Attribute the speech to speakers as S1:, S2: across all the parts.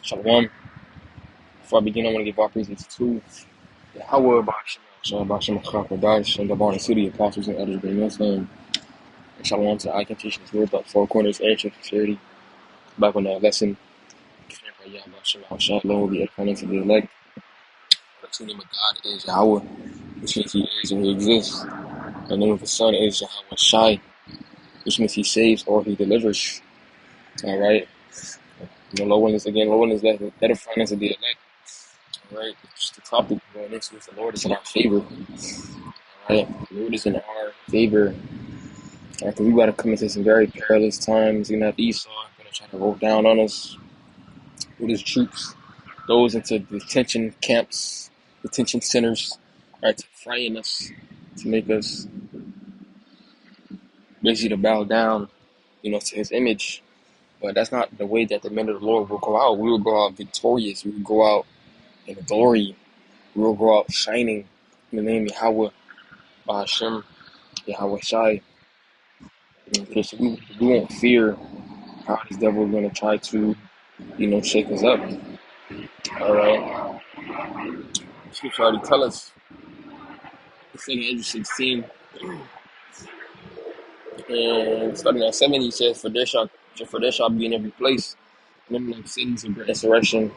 S1: Shalom. Before I begin, I want to give all praises to Yahweh, Ba'ashem Chakadash, and the Barna City, apostles and elders, bring us name. And shalom to the eye temptations, Lord, about four corners, and sincerity. Back on that lesson. Shalom, the edifying of the elect. The true name of God is Yahweh, which means He is and He exists. The name of His Son is Yahweh Shai, which means He saves or He delivers. All right. The low one is the edifying of the elect. All right. The topic we're going into is the Lord is in our favor. Right? The Lord is in our favor. Because we about to come into some very perilous times. You're going to have Esau going to try to roll down on us with his troops, those into detention camps, detention centers, right, to frighten us, to make us basically to bow down, to his image. But that's not the way that the men of the Lord will go out. We will go out victorious. We will go out in glory. We will go out shining in the name of Yahweh, Hashem, Yahweh Shai. Okay, so we won't fear how this devil is going to try to, shake us up. All right. Scripture already tell us, in Ezra 16, and starting at 7, he says, For there shall be in every place men like cities of great insurrection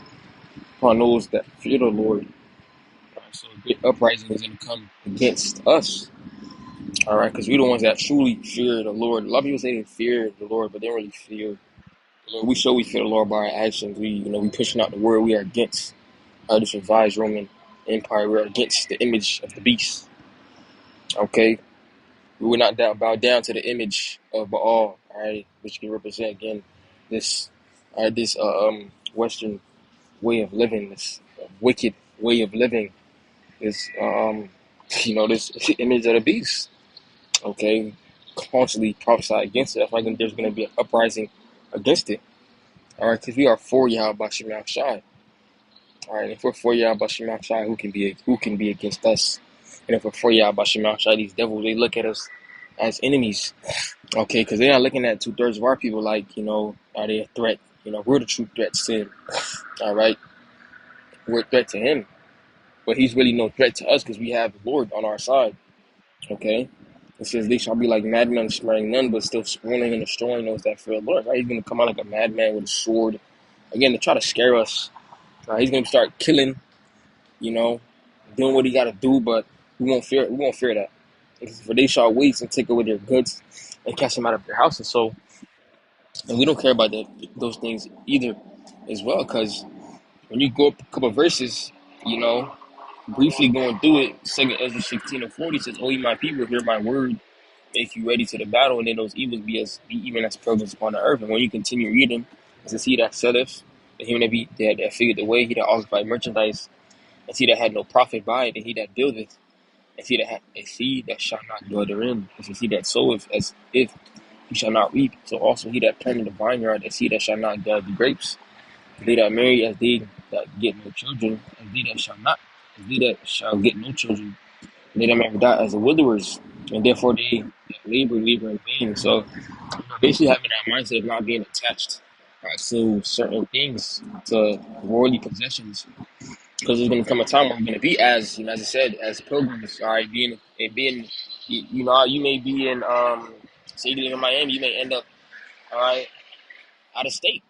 S1: upon those that fear the Lord. So a great uprising is going to come against us. All right, because we're the ones that truly fear the Lord. A lot of people say they fear the Lord, but they don't really fear the Lord. We show we fear the Lord by our actions. We pushing out the word. We are against this revised Roman Empire. We're against the image of the beast. Okay, we will not bow down to the image of Baal. All right, which can represent again this Western way of living, this wicked way of living, this this image of the beast. Okay, constantly prophesy against it. That's why there's going to be an uprising against it. All right, because we are for Yahweh Ba'ashem Shai. All right, if we're for Yahweh Ba'ashem Shai, who can be against us? And if we're for Yahweh Ba'ashem Shai, these devils, they look at us as enemies. Okay, because they're not looking at 2/3 of our people like, are they a threat? We're the true threats to him. All right, we're a threat to him, but he's really no threat to us because we have the Lord on our side. Okay, it says they shall be like madmen, sparing none, but still spoiling and destroying those that fear the Lord. Right, he's gonna come out like a madman with a sword, again to try to scare us. He's gonna start killing, doing what he got to do, but we won't fear that. For they shall waste and take away their goods and cast them out of their houses. So, and we don't care about those things either, as well, because when you go up a couple of verses, briefly going through it, 2 Ezra 16:40 says, "O ye my people, hear my word, make you ready to the battle, and then those evils be even as pilgrims upon the earth." And when you continue reading, it says, "He that selleth, and him that figured the way, he that occupied merchandise, and he that had no profit by it, and he that buildeth, and he that shall not dwell therein, and he that soweth, as if he shall not reap. So also he that planted the vineyard, as he that shall not gather the grapes. They that marry, as they that get no children, as they that shall not, as they that shall get no children, and they that marry die as the widowers, and therefore they that labor in vain." So, basically having that mindset of not being attached to certain things, to worldly possessions, because there's going to come a time where we're going to be as I said, as pilgrims. All right, being, you may be in, say you live in Miami, you may end up, all right, out of state,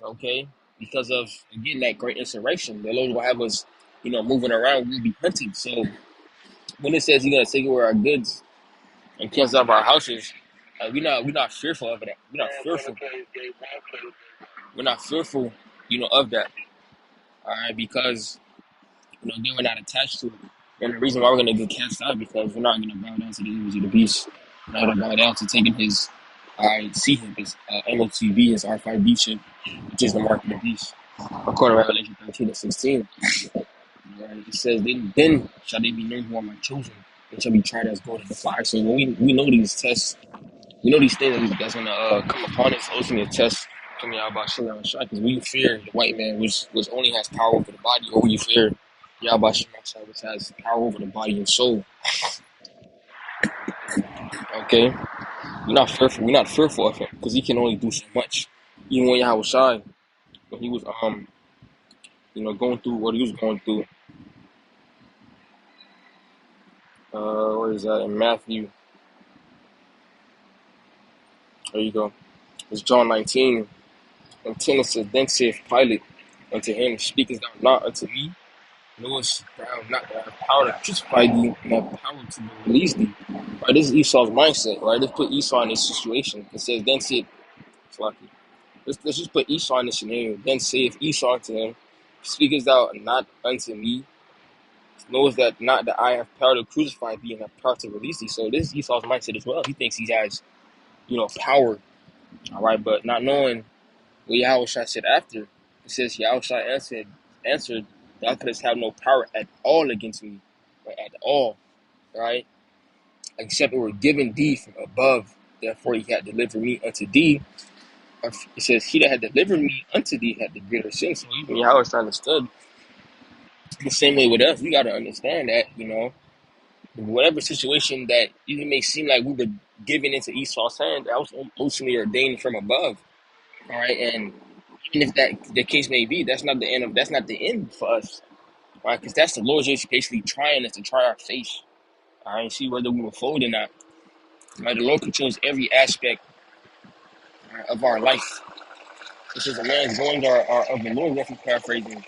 S1: okay, because of, again, that great insurrection. The Lord will have us, moving around. We'll be hunting. So when it says He's going to take away our goods and cast out our houses, we're not fearful of that. We're not fearful. We're not fearful, of that. All right, because again, we're not attached to it. And the reason why we're going to get cast out because we're not going to bow down to the image of the beast. We're not going to bow down to taking his, see him, his MOTB, his R5D chip, which is the mark of the beast. According to Revelation 13:16, it says, then shall they be known who are my children, and shall be tried as gold in the fire. So when we know these tests, we know these things that's going to come upon us, ultimately a test coming out about Shimon and Shai, because we fear the white man, which only has power over the body, or we fear Yahweh Shemashai, which has power over the body and soul. Okay? We're not fearful of him, because he can only do so much. Even when Yahweh Shai, when he was going through what he was going through. Where is that in Matthew? There you go. It's John 19 and 10. It says, "Then saith Pilate unto him, Speakest thou not unto me? Knowest thou not that I have power to crucify thee and have power to release thee?" Right, this is Esau's mindset, right? Let's put Esau in this situation. It says, "Then said," let's just put Esau in this scenario. "Then saith Esau unto him, Speakest thou not unto me? Knowest that not that I have power to crucify thee and have power to release thee?" So this is Esau's mindset as well. He thinks he has, power, all right, but not knowing what Yahushua said after. It says Yahushua answered, "Thou couldst have no power at all against me, right? At all, right? Except it were given thee from above. Therefore he had delivered me unto thee." It says, "He that had delivered me unto thee had the greater sin." So even Yahushua understood the same way with us. We got to understand that, whatever situation that even may seem like we were given into Esau's hand, that was ultimately ordained from above. All right, and even if that the case may be, that's not the end for us, right? Because that's the Lord just basically trying us to try our faith, all right, see whether we will fold or not. Right, the Lord controls every aspect, right, of our life. This is a man's goings are of the Lord, if I'm paraphrasing.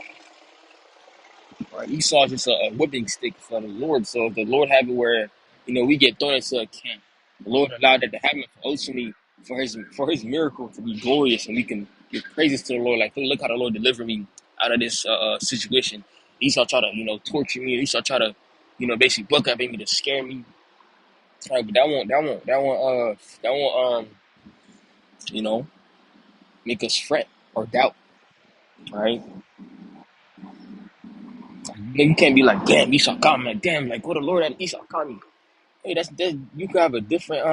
S1: Right, Esau is just a whipping stick for the Lord. So if the Lord have it where we get thrown into a camp, the Lord allowed that to happen for ultimately for his miracle to be glorious, and we can give praises to the Lord. Like, look how the Lord delivered me out of this situation. Esau try to torture me. Esau try to basically buck up at me to scare me. Right, but that won't you know make us fret or doubt. Right, you can't be like, damn, Esau caught me. Like, damn, like what the Lord had Esau caught me. Hey, that you could have a different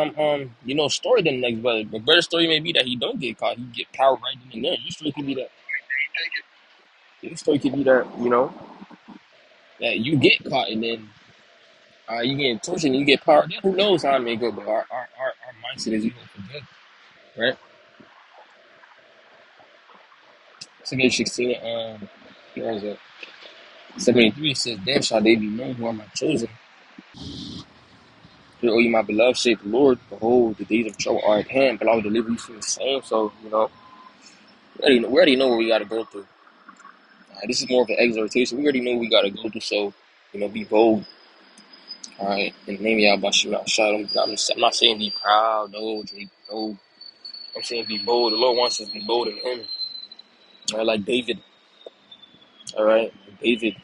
S1: story than the next brother. The brother's story may be that he don't get caught, he get power right then and there. Your story could be that. Your story could be that that you get caught and then you get tortured and you get power. Then who knows how it may go? But our mindset is for good, right? Second 16, where is it? 73 says, "Then shall they be known who are my chosen. Hear, O ye my beloved, saith the Lord, behold, the days of trouble are at hand, but I will deliver you from the same." So we already know what we got to go through. This is more of an exhortation. We already know we got to go through, so, be bold. All right, in the name of Yahweh Shalom. I'm not saying be proud, no, Drake, no. I'm saying be bold. The Lord wants us to be bold in Him. All right, like David. All right, David.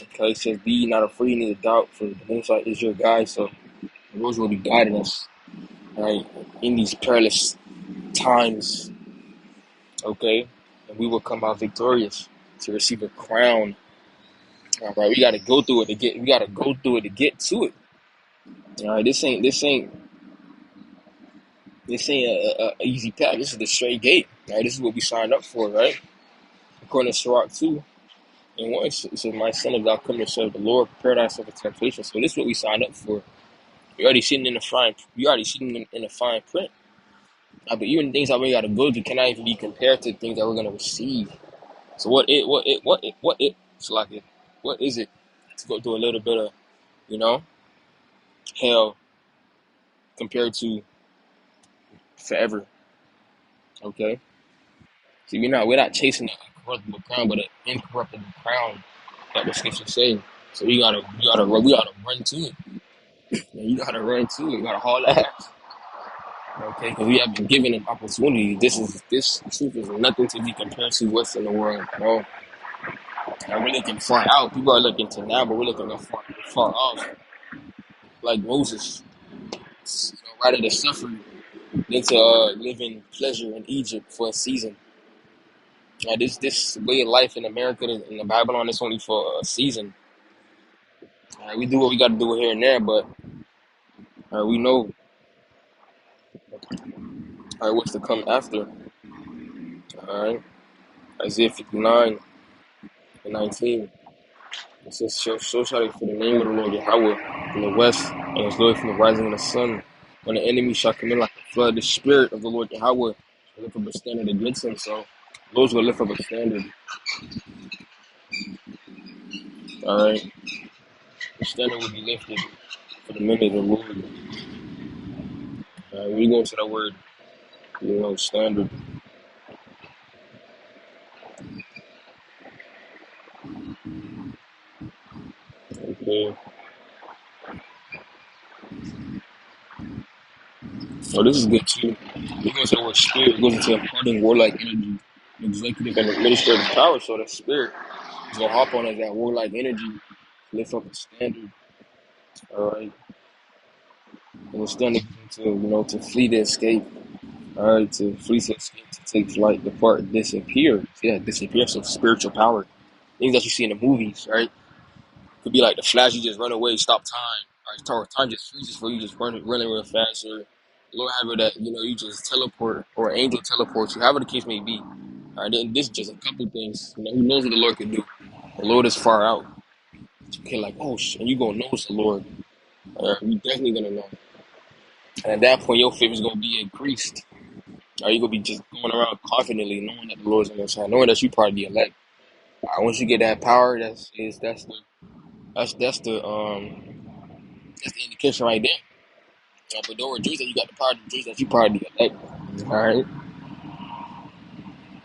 S1: Okay, he says, "Be ye not afraid, neither doubt, for the Most High is your guide." So the Lord will be guiding us, all right, in these perilous times. Okay, and we will come out victorious to receive a crown. All right, we got to go through it to get. We got to go through it to get to it. All right, this ain't a easy path. This is the straight gate. Right, this is what we signed up for, right? According to Sirach 2 and 1, it says, "My son, if thou come to serve the Lord, prepare thyself for temptation." So this is what we signed up for. We already sitting in the fine. We already sitting in the fine print. But even things that we got to go through cannot even be compared to things that we're gonna receive. So it's like it. What is it to go through a little bit of, you know, hell compared to forever? Okay. See, we're not chasing a corruptible crown, but an incorruptible crown. That what scripture say. So we gotta run to it. Yeah, you gotta run to it. You gotta haul ass. Okay, because we have been given an opportunity. This truth is nothing to be compared to what's in the world, bro. And we're looking far out. People are looking to now, but we're looking far off. Like Moses, rather to suffer than to live in pleasure in Egypt for a season. This way of life in America in the Babylon is only for a season. We do what we got to do here and there, but we know what's to come after. All right, Isaiah 59 and 19. It says, "So shall it for the name of the Lord Yahweh from the west, and His glory from the rising of the sun. When the enemy shall come in like a flood, the spirit of the Lord Yahweh shall lift up a standard against him." So, those will lift up a standard. All right, the standard will be lifted for the men of the Lord. When you go into that word, standard. Okay. So this is good too. You go into the word spirit, it goes into imparting warlike energy, executive and administrative power. So the spirit is gonna hop on as that warlike energy, lift up the standard. All right, and the standard to to flee to escape. All right, to flee to escape, to take flight, depart, disappear. See that disappearance of spiritual power, things that you see in the movies, right? Could be like the Flash, you just run away, stop time. Right, time just freezes for you, just running real fast, or Lord have it that you just teleport, or an angel teleports you, however the case may be. All right, then this is just a couple things. Who knows what the Lord can do? The Lord is far out. Okay, like and you gonna know it's the Lord. You definitely gonna know. And at that point, your faith is gonna be increased. Are you gonna be just going around confidently, knowing that the Lord's on your side, knowing that you part of the elect? Once you get that power, that's the indication right there. But don't rejoice that you got the power, to rejoice that you part of the elect. All right,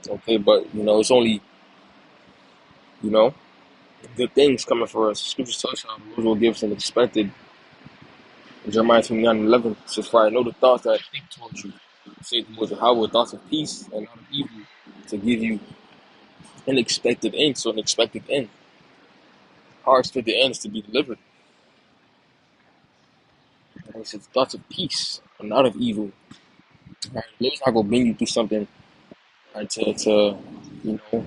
S1: okay, but it's only you know good things coming for us. Scriptures touch on the Lord will give us an expected. Jeremiah 29:11 says, "For I know the thoughts that I think towards you, say the Lord Yahweh, thoughts of peace and not of evil, to give you an expected end." So an expected end. Our expected end is to be delivered. And he says, thoughts of peace and not of evil. Right? The Lord's not gonna bring you through something, right, to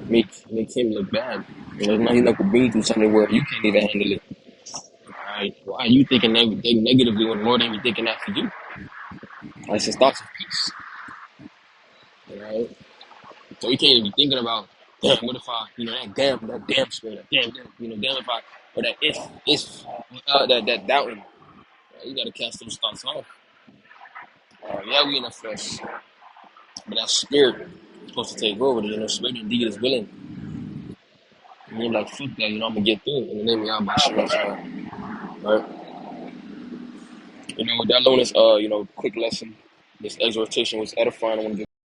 S1: make him look bad. He's not gonna bring you through something where you can't even handle it. Right? Why are you thinking everything negatively when the Lord ain't even thinking that for you? Right? It says thoughts of peace. Right? So you can't even be thinking about, damn, what if I, that damn spirit, that damn, damn if I, or that if, that doubting. Right? You gotta cast those thoughts off. Yeah, we in the flesh, but that spirit is supposed to take over. Spirit indeed is willing. And you're like, fuck that, I'm gonna get through it. And the name of Yahweh Shemashah. Right? With that alone is, quick lesson. This exhortation was edifying. I want to